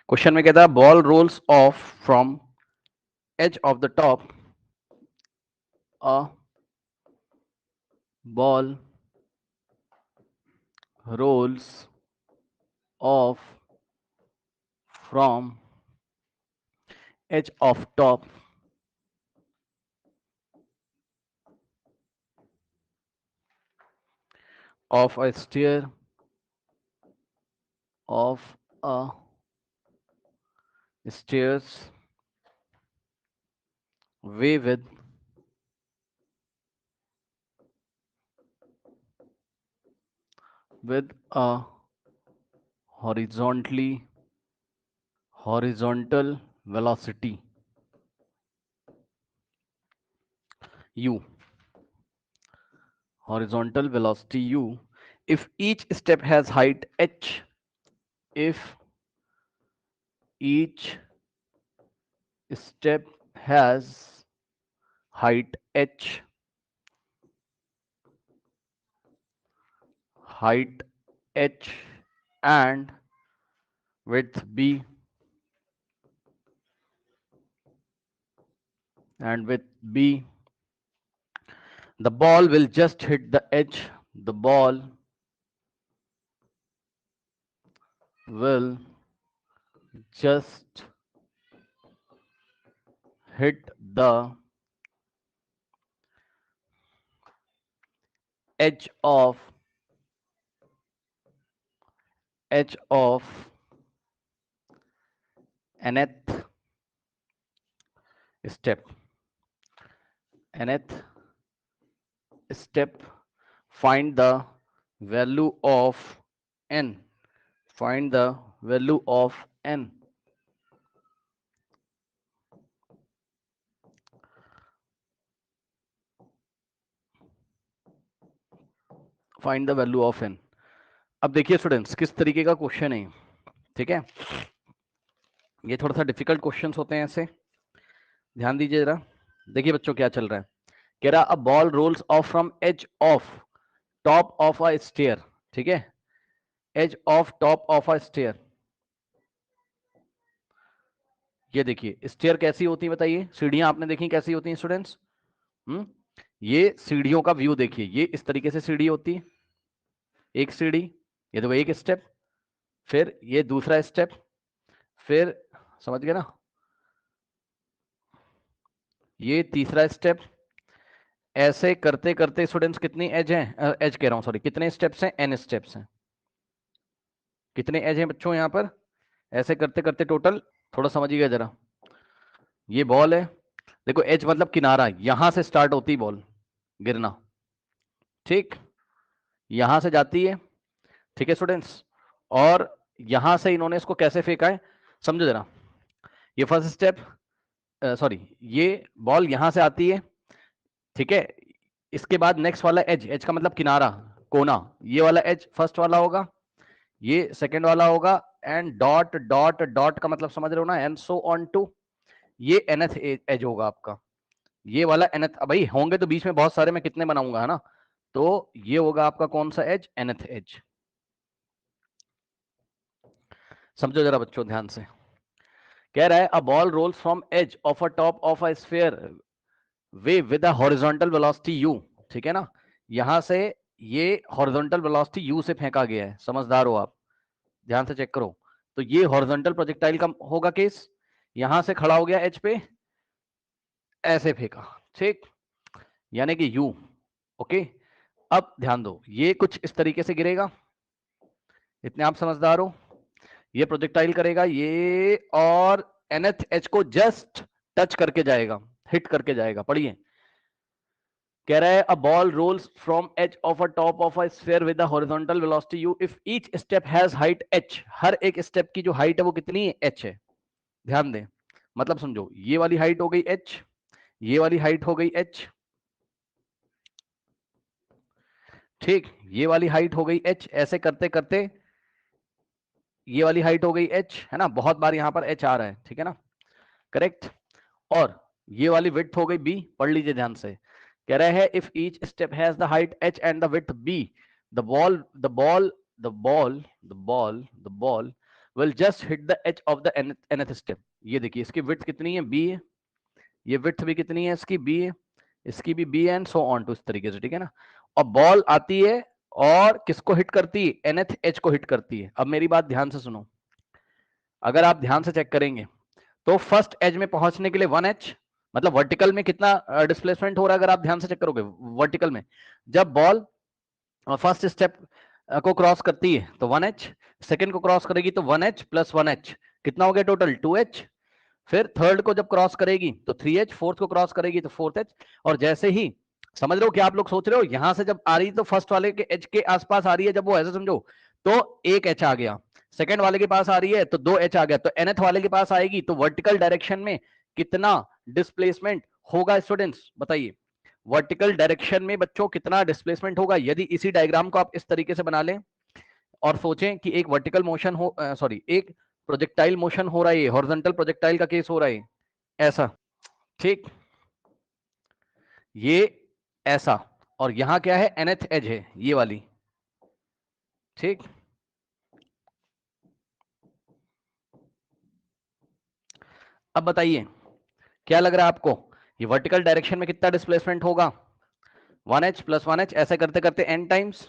Question में कहता है ball rolls off from edge of the top, a ball rolls off from edge of top of a stair of a stairs way with a horizontal velocity u, if each step has height h, if each step has height h, height h and width b, and with b the ball will just hit the edge, the ball will just hit the edge of nth step, nth step. Find the value of n, find the value of n, find the value of n. अब देखिए students किस तरीके का question है, ठीक है, ये थोड़ा सा डिफिकल्ट क्वेश्चंस होते हैं ऐसे, ध्यान दीजिए जरा। देखिए बच्चों क्या चल रहा है, कह रहा a ball rolls off from edge of top of a stair, ठीक है, edge of top of a stair. ये देखिए स्टेयर कैसी होती है बताइए, सीढ़ियां आपने देखी कैसी होती हैं स्टूडेंट्स? ये सीढ़ियों का व्यू देखिए, ये इस तरीके से सीढ़ी होती है, एक सीढ़ी, ये देखो एक स्टेप, फिर ये दूसरा स्टेप, फिर समझ गए ना, ये तीसरा स्टेप, ऐसे करते करते स्टूडेंट्स कितनी एज हैं, एज कह रहा हूं सॉरी, कितने स्टेप्स हैं, एन स्टेप्स हैं, कितने एज हैं बच्चों यहां पर, ऐसे करते करते टोटल, थोड़ा समझिएगा जरा। ये बॉल है, देखो एज मतलब किनारा, यहां से स्टार्ट होती बॉल गिरना, ठीक, यहां से जाती है, ठीक है स्टूडेंट्स, और यहां से इन्होंने इसको कैसे फेंका है समझो जरा। ये फर्स्ट स्टेप, सॉरी, ये बॉल यहां से आती है, ठीक है, इसके बाद नेक्स्ट वाला एज, एज का मतलब किनारा, कोना, ये वाला एज फर्स्ट वाला होगा, ये सेकंड वाला होगा, एंड डॉट डॉट डॉट का मतलब समझ रहे हो ना, एंड सो ऑन टू, ये एनथ एज होगा आपका, ये वाला एनथ, भाई होंगे तो बीच में बहुत सारे, मैं कितने बनाऊंगा है ना, तो ये होगा आपका कौन सा एज, एनथ एज। समझो जरा बच्चों ध्यान से, कह रहा है a ball rolls from edge of a top of a sphere way with a horizontal velocity u, ठीक है ना, यहां से ये हॉरिजॉन्टल वेलोसिटी यू से फेंका गया है, समझदार हो आप, ध्यान से चेक करो, तो ये हॉरिजॉन्टल प्रोजेक्टाइल का होगा केस, यहां से खड़ा हो गया एच पे, ऐसे फेंका, ठीक, यानी कि यू, ओके। अब ध्यान दो, ये कुछ इस तरीके से गिरेगा, इतने आप समझदार हो, ये प्रोजेक्टाइल करेगा ये, और एनएथ एच को जस्ट टच करके जाएगा, हिट करके जाएगा, पढ़िए, कह रहा है a ball rolls from edge of a top of a sphere with a horizontal velocity u if each step has height h, हर एक स्टेप की जो हाइट है वो कितनी है, एच है, ध्यान दें, मतलब समझो ये वाली हाइट हो गई एच, ये वाली हाइट हो गई एच, ठीक, ये वाली हाइट हो गई एच, ऐसे करते करते ये वाली हाइट हो गई एच, है ना, बहुत बार यहां पर एच आ रहा है, ठीक है ना, करेक्ट, और ये वाली विड्थ हो गई बी, पढ़ लीजिए ध्यान से, कह रहा है if each step has the height h and the width b, the ball the ball the ball the ball the ball will just hit the edge of the nth step. ये देखिए इसकी width कितनी है, b है, ये width भी कितनी है इसकी, b है, इसकी भी b and so on to, इस तरीके से, ठीक है ना। और बॉल आती है और किसको हिट करती है, nth एज को हिट करती है। अब मेरी बात ध्यान से सुनो, अगर आप ध्यान से चेक करेंगे तो फर्स्ट एज में पहुंचने के लिए 1h, मतलब वर्टिकल में कितना डिस्प्लेसमेंट हो रहा है, अगर आप ध्यान से चेक करोगे वर्टिकल में, जब बॉल फर्स्ट स्टेप को क्रॉस करती है तो 1h, सेकंड को क्रॉस करेगी तो 1h प्लस 1h, कितना हो गया टोटल 2h, फिर थर्ड को जब क्रॉस करेगी तो 3h, फोर्थ को क्रॉस करेगी तो 4h, और जैसे ही, समझ रहे हो क्या आप लोग सोच रहे हो, यहां से जब आ रही तो फर्स्ट वाले के एच के आसपास आ रही है, जब वो ऐसे समझो तो 1h आ गया, सेकंड वाले के पास आ रही है तो 2h आ गया, तो nth वाले के पास आएगी तो वर्टिकल डायरेक्शन में कितना डिस्प्लेसमेंट होगा स्टूडेंट्स, बताइए वर्टिकल डायरेक्शन में बच्चों कितना डिस्प्लेसमेंट होगा। यदि इसी डायग्राम को आप इस तरीके से बना लें और सोचें कि एक वर्टिकल मोशन हो, सॉरी एक प्रोजेक्टाइल मोशन हो रहा है, हॉरिजॉन्टल प्रोजेक्टाइल का केस हो रहा है ऐसा, ठीक, ये ऐसा, और यहां क्या है, nth एज है ये वाली, ठीक। अब बताइए क्या लग रहा है आपको, ये वर्टिकल डायरेक्शन में कितना डिस्प्लेसमेंट होगा, 1h प्लस 1h, ऐसे करते करते n टाइम्स,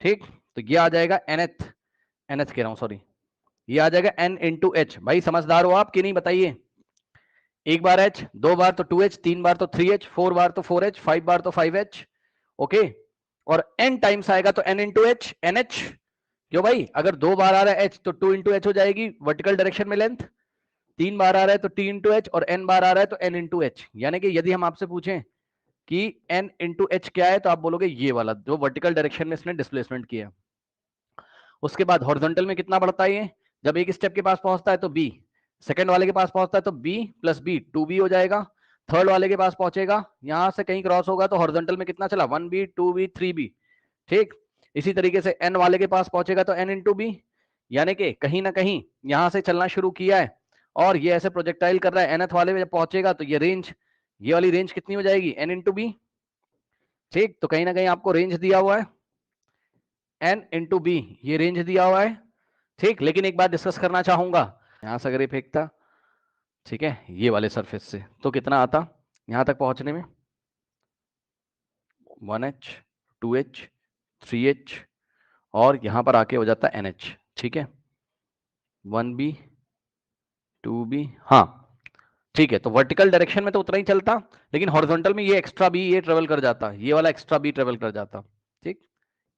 ठीक। तो ये आ जाएगा nth, nth कह रहा हूं सॉरी, ये आ जाएगा n इंटू एच। भाई समझदार हो आप कि नहीं, बताइए, एक बार h, दो बार तो 2h, तीन बार तो 3h, फोर बार तो 4h, 5 बार तो 5h, ओके, और n टाइम्स आएगा तो n इंटू एच, nh, क्यों भाई, अगर दो बार आ रहा है h तो 2 इंटू एच हो जाएगी वर्टिकल डायरेक्शन में लेंथ, तीन बार आ रहा है तो t इंटू एच, और n बार आ रहा है तो n इंटू एच। यानी कि यदि हम आपसे पूछें कि n इंटू एच क्या है, तो आप बोलोगे ये वाला जो वर्टिकल डायरेक्शन में इसने डिस्प्लेसमेंट किया। उसके बाद हॉरिजॉन्टल में कितना बढ़ता है, ये जब एक स्टेप के पास पहुंचता है तो b, सेकंड वाले के पास पहुंचता है तो b प्लस b 2b हो जाएगा, थर्ड वाले के पास पहुंचेगा, यहां से कहीं क्रॉस होगा तो हॉरिजॉन्टल में कितना चला, 1b 2b 3b, ठीक। इसी तरीके से n वाले के पास पहुंचेगा तो n इंटू बी, यानी कि कहीं ना कहीं यहां से चलना शुरू किया है और ये ऐसे प्रोजेक्टाइल कर रहा है, nth वाले में जब पहुंचेगा तो ये रेंज, ये वाली रेंज कितनी हो जाएगी, n इंटू बी, ठीक। तो कहीं ना कहीं आपको रेंज दिया हुआ है n इंटू बी, ये रेंज दिया हुआ है, ठीक। लेकिन एक बात डिस्कस करना चाहूंगा, यहां से अगर ये फेंकता, ठीक है, ये वाले सरफेस से, तो कितना आता यहां तक पहुंचने में, 1h 2h 3h, और यहां पर आके हो जाता है NH, ठीक है, 1b 2b, हाँ ठीक है। तो वर्टिकल डायरेक्शन में तो उतना ही चलता, लेकिन हॉरिजॉन्टल में ये एक्स्ट्रा बी ये ट्रेवल कर जाता, ये वाला एक्स्ट्रा बी ट्रेवल कर जाता, ठीक।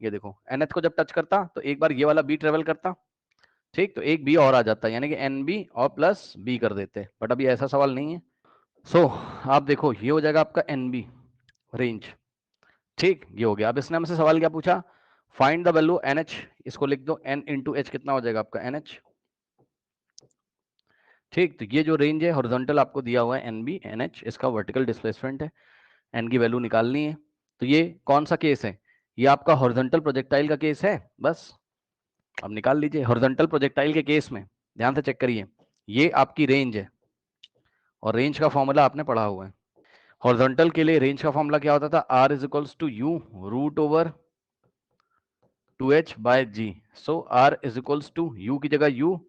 ये देखो nth को जब टच करता तो एक बार ये वाला बी ट्रेवल करता, ठीक, तो एक बी और आ जाता, यानी कि एन बी और प्लस बी कर देते, बट अभी ऐसा सवाल नहीं है। सो आप देखो ये हो जाएगा आपका एन बी रेंज, ठीक, ये हो गया। अब इसने हमसे सवाल क्या पूछा, find the value n h, इसको लिख दो एन इंटू एच, कितना हो जाएगा आपका एन एच, ठीक। तो ये जो रेंज है हॉरिजॉन्टल आपको दिया हुआ है एन बी एन एच, इसका वर्टिकल डिस्प्लेसमेंट है, एन की वैल्यू निकालनी है। तो ये कौन सा केस है, ये आपका हॉरिजॉन्टल प्रोजेक्टाइल का केस है, बस अब निकाल लीजिए। हॉरिजॉन्टल प्रोजेक्टाइल के केस में ध्यान से चेक करिए, ये आपकी रेंज है और रेंज का फॉर्मूला आपने पढ़ा हुआ है। हॉरिजॉन्टल के लिए रेंज का फॉर्मूला क्या होता था, r is equals to u root over 2h by g. So r is equals to u की जगह यू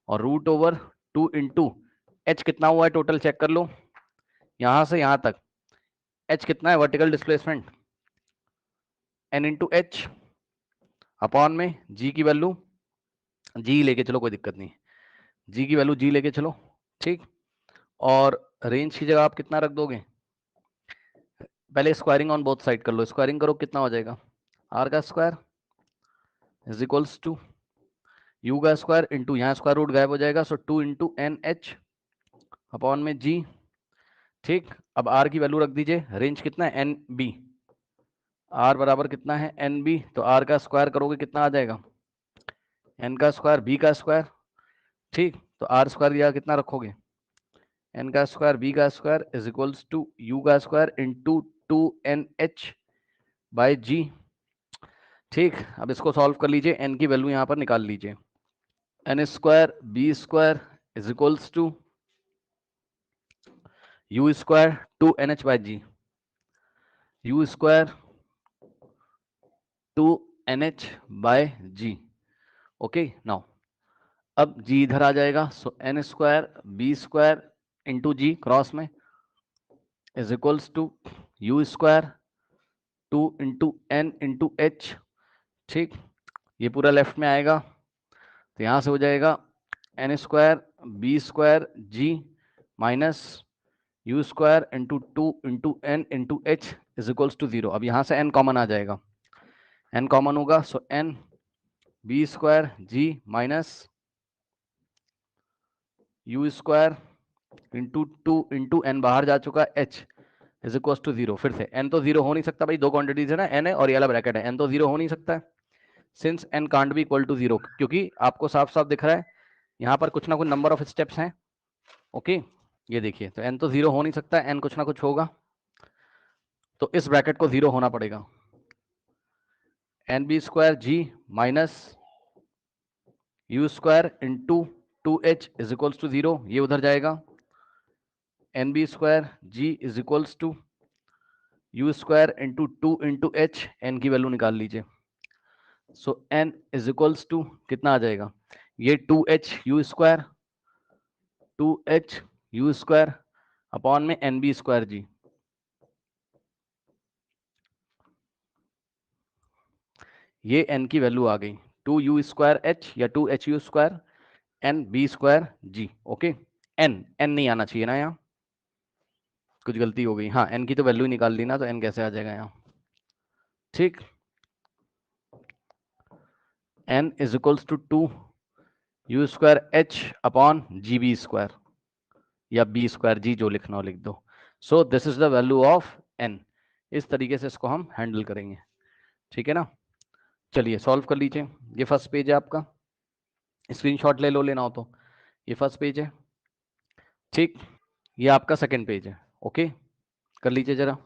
और रूट ओवर 2 इंटू एच, कितना हुआ है टोटल चेक कर लो, यहां से यहां तक एच कितना है vertical displacement, N into H upon में जी की वैल्यू, जी लेके चलो कोई दिक्कत नहीं, जी की वैल्यू जी लेके चलो, ठीक। और रेंज की जगह आप कितना रख दोगे, पहले स्क्वायरिंग ऑन बोथ साइड कर लो, स्क्वायरिंग करो कितना हो जाएगा, आर का square is equals to u का स्क्वायर इंटू यहाँ स्क्वायर रूट गायब हो जाएगा, so 2 into n h upon में जी, ठीक। अब आर की वैल्यू रख दीजिए, रेंज कितना है एन बी, आर बराबर कितना है एन बी, तो आर का स्क्वायर करोगे कितना आ जाएगा, एन का स्क्वायर बी का स्क्वायर, ठीक। तो आर स्क्वायर या कितना रखोगे, एन का स्क्वायर बी का square is equals to u का square into 2 n h by g, ठीक। अब इसको सॉल्व कर लीजिए, एन की वैल्यू यहाँ पर निकाल लीजिए, n square b square is equals to u square 2 n h by g, u square 2 n h by g, okay. Now अब g इधर आ जाएगा, so n square b square into g cross में is equals to u square 2 into n into h. ठीक, ये पूरा left में आएगा, तो यहां से हो जाएगा n square b square g minus u square into 2 into n into h is equals to 0। अब यहां से n कॉमन आ जाएगा, n कॉमन होगा, so n b square g minus u square into 2 into n बाहर जा चुका है h is equal to 0। फिर से n तो 0 हो नहीं सकता भाई, दो क्वांटिटीज है ना, n है और ये वाला ब्रैकेट है, n तो 0 हो नहीं सकता है since n can't be equal to 0, क्योंकि आपको साफ साफ दिख रहा है यहाँ पर कुछ ना कुछ नंबर ऑफ स्टेप्स हैं। ओके, ये देखिए, तो n तो 0 हो नहीं सकता, n कुछ ना कुछ होगा, तो इस ब्रैकेट को 0 होना पड़ेगा। N b square g minus u square into 2h is equals to 0, ये उधर जाएगा, n b square g is equals to u square into 2 into h, n की वैल्यू निकाल लीजिए, so n is equals to कितना आ जाएगा, ये 2h u square 2h u square upon में एन बी स्क्वायर जी, ये n की वैल्यू आ गई 2 यू स्क्वायर एच या 2h u square n b square g. Okay, n नहीं आना चाहिए ना, यहाँ कुछ गलती हो गई, हाँ n की तो वैल्यू निकाल दी ना, तो n कैसे आ जाएगा यहाँ। ठीक, n is equals to 2 u square h upon g b square या बी स्क्वायर जी, जो लिखना हो लिख दो। So this is the value of n। इस तरीके से इसको हम हैंडल करेंगे, ठीक है ना। चलिए सॉल्व कर लीजिए, ये फर्स्ट पेज है आपका, स्क्रीनशॉट ले लो लेना हो तो, ये फर्स्ट पेज है। ठीक, ये आपका सेकंड पेज है। ओके, कर लीजिए जरा।